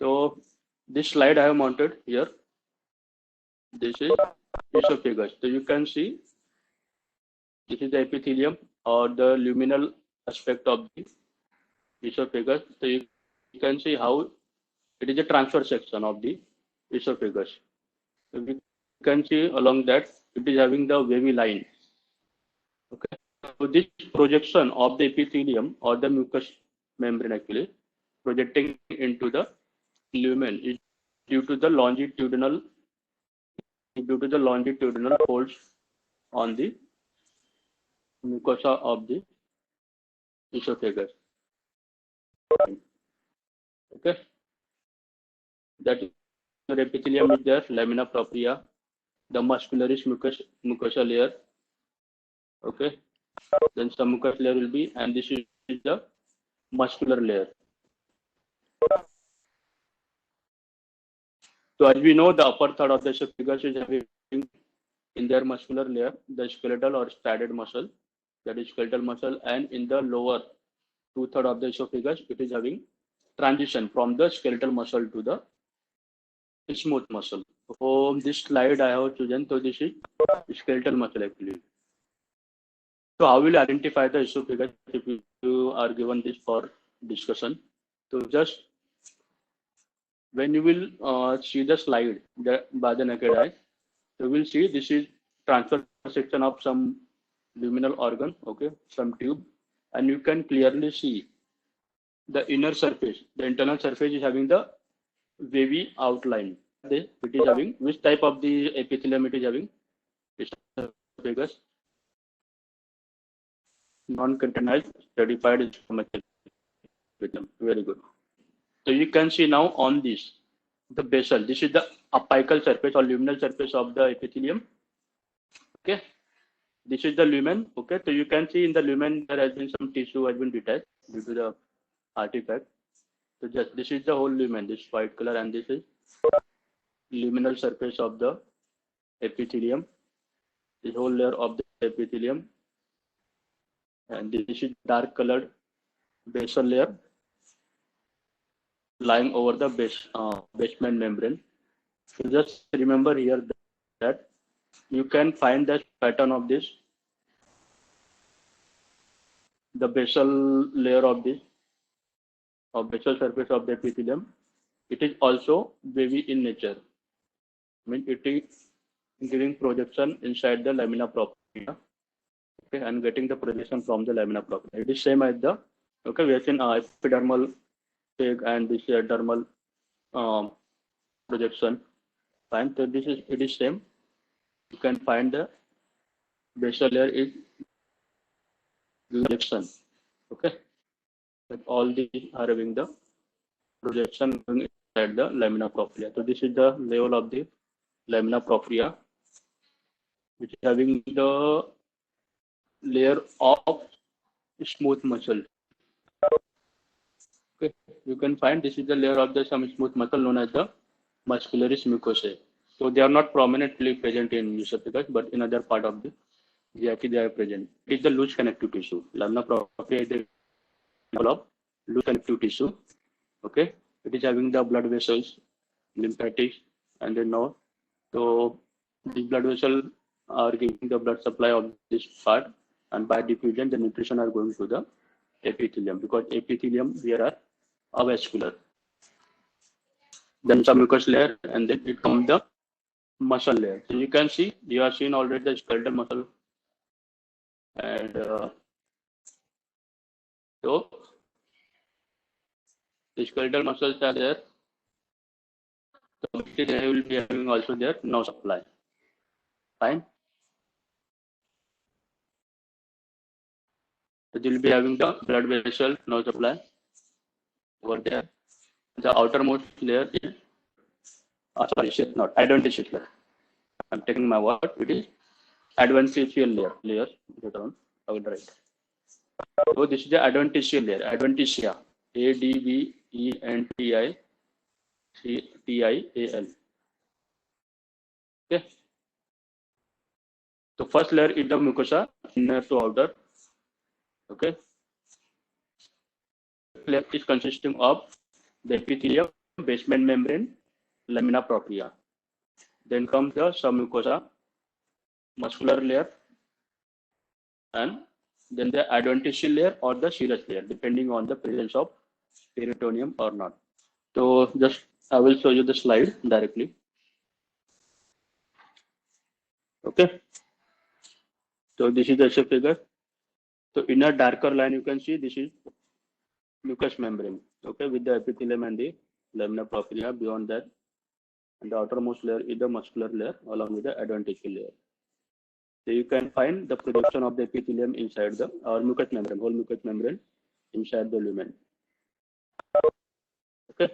So this slide I have mounted here. This is esophagus. So you can see this is the epithelium or the luminal aspect of the esophagus. So you can see how it is a transfer section of the esophagus. So we can see along that it is having the wavy line. Okay. So this projection of the epithelium or the mucous membrane actually projecting into the lumen is due to the longitudinal folds on the mucosa of the esophagus. Okay, that your epithelium is there, lamina propria, the muscularis mucosa layer. Okay, then some mucous layer will be, and this is the muscular layer. So as we know, the upper third of the esophagus is having in their muscular layer the skeletal or striated muscle, that is skeletal muscle, and in the lower two-thirds of the esophagus, it is having transition from the skeletal muscle to the smooth muscle. So this slide I have chosen, so this is skeletal muscle actually. So how will you identify the esophagus if you are given this for discussion? So just when you will see the slide by the naked eye, you will see this is transfer section of some luminal organ, okay, some tube, and you can clearly see the inner surface. The internal surface is having the wavy outline. It is having which type of the epithelium it is having? Esophagus, non-containerized stratified stomachal epithelium. Very good. So you can see now on this the basal. This is the apical surface or luminal surface of the epithelium. Okay. This is the lumen. Okay. So you can see in the lumen there has been some tissue has been detached due to the artifact. So just this is the whole lumen, this white color, and this is luminal surface of the epithelium. This whole layer of the epithelium, and this is dark colored basal layer lying over the basement membrane. So just remember here that you can find the pattern of this, the basal layer of this, or basal surface of the epithelium. It is also wavy in nature. I mean, it is giving projection inside the lamina propria, okay, and getting the projection from the lamina propria. It is same as the, okay, we have seen epidermal peg and this dermal projection. Fine. So this is it is same. You can find the basal layer is projection. Okay. But all these are having the projection inside the lamina propria. So this is the level of the lamina propria, which is having the layer of smooth muscle. Okay. You can find this is the layer of the some smooth muscle known as the muscularis mucosae. So they are not prominently present in esophagus, but in other part of the GIT they are present. It is the loose connective tissue. Lamina propria is the example of loose connective tissue. Okay, it is having the blood vessels, lymphatics, and the nerve. So the blood vessels are giving the blood supply of this part, and by diffusion, the nutrition are going to the epithelium because epithelium here are avascular. Then some mucous layer, and then it comes the muscle layer. So you can see you have seen already the skeletal muscle, and so the skeletal muscles are there. So they will be having also their no supply. Fine. So they will be having the blood vessel no supply over there. The outermost layer is sorry, sheath not adventitious layer. I'm taking my word. It is adventitial layer. I will write. So this is the adventitial layer. Adventitia. ADVENTICTIAL. Okay. So first layer is the mucosa, inner to outer. Okay. Layer is consisting of the epithelium basement membrane, lamina propria. Then comes the submucosa, muscular layer, and then the adventitial layer or the serous layer, depending on the presence of peritoneum or not. So just I will show you the slide directly. Okay. So this is the shape figure. So in a darker line, you can see this is mucous membrane. Okay, with the epithelium and the lamina propria. Beyond that, and the outermost layer is the muscular layer along with the adventitial layer. So you can find the projection of the epithelium inside the or mucous membrane, whole mucous membrane inside the lumen. Okay.